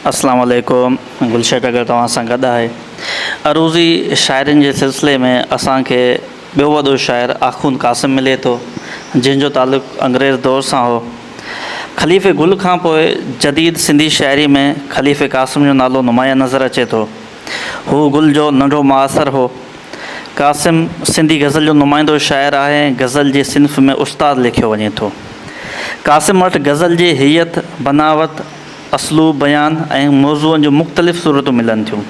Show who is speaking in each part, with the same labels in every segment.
Speaker 1: अस्सलाम वालेकुम। गुलशेट अगर तव्हां सां गॾु आहे। अरूज़ी शाइरनि जे सिलसिले में असांखे ॿियो वॾो शाइर आख़ून क़ासिम मिले थो, जंहिंजो तालुक़ु अंग्रेज़ दौर सां हो। ख़लीफ़े गुल खां पोइ जदीद सिंधी शाइरी में ख़लीफ़े क़ासिम जो नालो नुमाया नज़र अचे थो। हू गुल जो नंढो मुआसर हो। क़ासिम सिंधी गज़ल जो नुमाइंदो शाइर आहे। गज़ल जी सिन्फ़ में उस्ताद लिखियो वञे थो। क़ासिम वटि गज़ल जी हियत, बनावट, असलूब, बयान ऐं मौज़ूअनि जो मुख़्तलिफ़ सूरतूं मिलनि थियूं।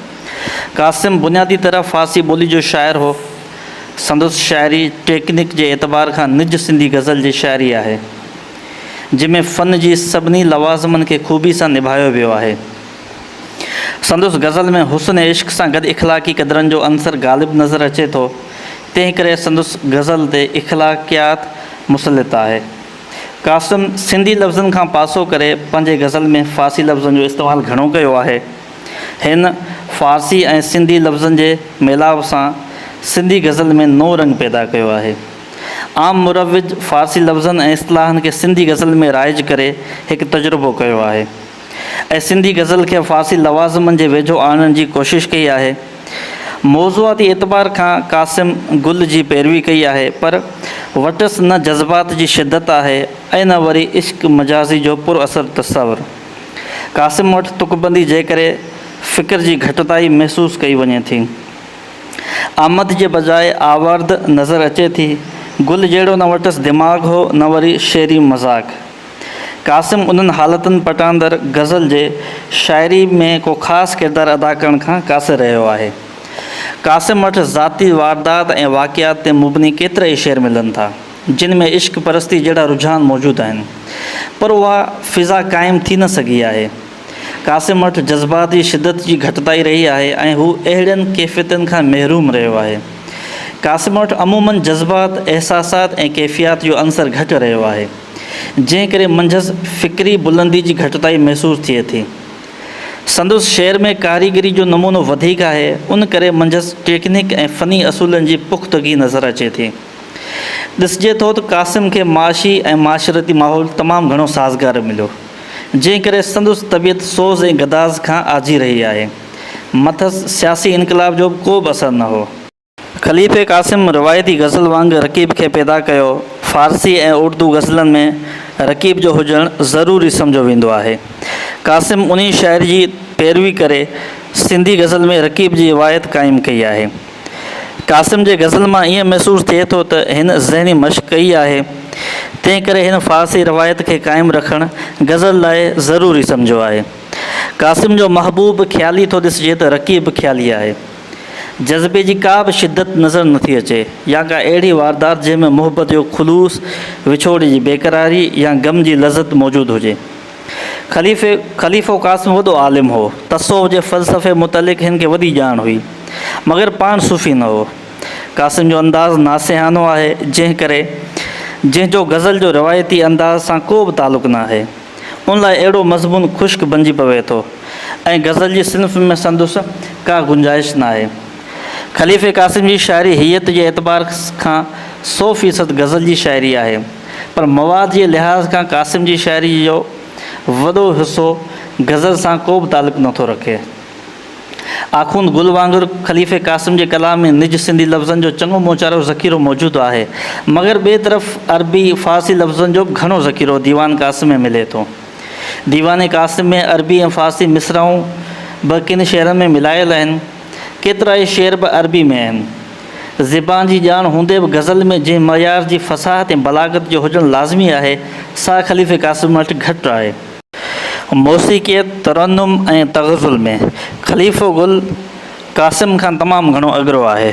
Speaker 1: क़ासिम बुनियादी तरह फ़ारसी ॿोली जो शाइर हो। संदसि शाइरी टेक्निक जे एतबार खां निज सिंधी गज़ल जी शाइरी आहे, जंहिंमें फ़न जी सभिनी लवाज़मनि खे ख़ूबी सां निभायो वियो आहे। संदसि गज़ल में हुस्न इश्क़ सां गॾु इख़लाक़ी क़दरनि जो अंसर ग़ालिब नज़र अचे थो। तंहिं करे संदसि गज़ल ते इख़लाक़ियात मुसलित आहे। क़ासिम सिंधी लफ़्ज़नि खां पासो करे पंहिंजे गज़ल में फ़ारसी लफ़्ज़नि जो इस्तेमालु घणो कयो आहे। हिन फ़ारसी ऐं सिंधी लफ़्ज़नि जे मेलाव सां सिंधी गज़ल में नओं रंग पैदा कयो आहे। आम मुरविज फ़ारसी लफ़्ज़नि ऐं इस्तिलाहनि खे सिंधी गज़ल में राइज करे हिकु तजुर्बो कयो आहे ऐं सिंधी गज़ल खे फ़ारसी लवाज़मनि जे वेझो आणण जी कोशिशि कई आहे। मौज़ूआती एतबार खां क़ासिम गुल जी पैरवी कई आहे, पर वटसि न जज़्बात जी शिदत आहे ऐं न वरी इश्क़ मजाज़ी जो पुरअसर तसवुरु। क़ासिम वटि तुकबंदी जे करे फ़िक्र जी घटिताई महसूसु कई वञे थी। आमद जे बजाए आवार्द नज़र अचे थी। गुल जहिड़ो न वटसि दिमाग़ हो, न वरी शेरी मज़ाक़। क़ासिम उन्हनि हालतुनि पटांदड़ गज़ल जे शाइरी में को ख़ासि किरदारु अदा करण खां कासिर रहियो आहे। क़ासिम वटि ज़ाती वारदात ऐं वाक़ियात ते मुबनी केतिरा ई शेर मिलनि था, जिन में इश्क़ परस्ती जहिड़ा रुझान मौजूदु आहिनि, पर उहा फ़िज़ा क़ाइमु थी न सघी आहे। क़ासिम वटि जज़्बाती शिदत जी घटिताई रही आहे ऐं हू अहिड़नि कैफ़ियतुनि खां महरूम रहियो आहे। क़ासिम वटि अमूमन जज़्बात, एहसासात ऐं कैफ़ियत जो अंसर घटि रहियो आहे, जंहिं करे मंझंदि फ़िक्री बुलंदी जी घटिताई महसूसु थिए थी। संदसि शेर में कारीगरी जो नमूनो वधीक आहे, उन करे मंझंदि टेक्निक ऐं फ़नी असूलनि जी पुख़्तगी नज़र अचे थी। ॾिसिजे थो त क़ासिम खे माशी ऐं माशरती माहौल तमामु घणो साज़गार मिलियो, जंहिं करे संदसि तबियत सोज़ ऐं गदाज़ खां आजी रही आहे। मथसि सियासी इनक़लाब जो को बि असरु न हो। ख़लीफ़े क़ासिम रिवायती गज़ल वांगुरु रकीब खे पैदा कयो। फ़ारसी ऐं उर्दू गज़लनि में रकीब जो हुजणु ज़रूरी सम्झो वेंदो आहे। क़ासिम उन शाइर जी पैरवी करे सिंधी गज़ल में रकीब जी रिवायत क़ाइमु कई आहे। क़ासिम जे गज़ल मां ईअं महसूसु थिए थो त हिन ज़हनी मश्क़ कई आहे, तंहिं करे हिन फ़ारसी रिवायत खे क़ाइमु रखणु गज़ल लाइ ज़रूरी सम्झो आहे। क़ासिम जो महबूब ख़्याली थो ॾिसिजे त रकीब ख़्याली आहे। जज़्बे जी का बि शिदत नज़र नथी अचे, या का अहिड़ी वारदात जंहिंमें मुहबत जो ख़ुलूस, विछोड़ जी बेक़रारी या ग़म जी लज़त मौजूदु हुजे। ख़लीफ़ो क़ासिम वॾो आलिम हो। तसव्वुफ़ जे फ़लसफ़े मुतलिक़ हिन खे वॾी ॼाण हुई, मगर पाण सूफ़ी न हो। क़ासिम जो अंदाज़ नासिहानो आहे, जंहिंजो गज़ल जो रिवायती अंदाज़ सां को बि तालुक़ु न आहे। उन लाइ अहिड़ो मज़मून ख़ुश्क बणिजी पवे थो ऐं गज़ल जी सिन्फ़ में संदसि का गुंजाइश न आहे। ख़लीफ़े क़ासिम जी शाइरी हियत जे एतबार खां 100% गज़ल जी शाइरी आहे, पर मवाद जे लिहाज़ खां क़ासिम जी शाइरी जो वॾो हिसो गज़ल सां को बि तालुक़ु नथो रखे। आख़ून गुल वांगुरु ख़लीफ़े क़ासिम जे कलाम में निज सिंधी लफ़्ज़नि जो चङो मोचारो ज़ख़ीरो मौजूदु आहे, मगर ॿिए तरफ़ अरबी फ़ारसी लफ़्ज़नि जो घणो ज़ख़ीरो दीवान क़ासिम में मिले थो। दीवान क़ासिम में अरबी ऐं फ़ारसी मिसराऊं बि किन शेरनि में मिलायल आहिनि। केतिरा ई शेर बि अरबी में आहिनि। ज़बान जी ॼाण हूंदे बि गज़ल में जंहिं मयार जी फ़साहत ऐं बलागत जो हुजणु लाज़मी आहे, सा ख़लीफ़े क़ासिम वटि घटि आहे। मौसीक़ियत, तरन्नुम ऐं तग़ज़ुल में ख़लीफ़ो गुल क़ासिम खां तमामु घणो अॻिरो आहे।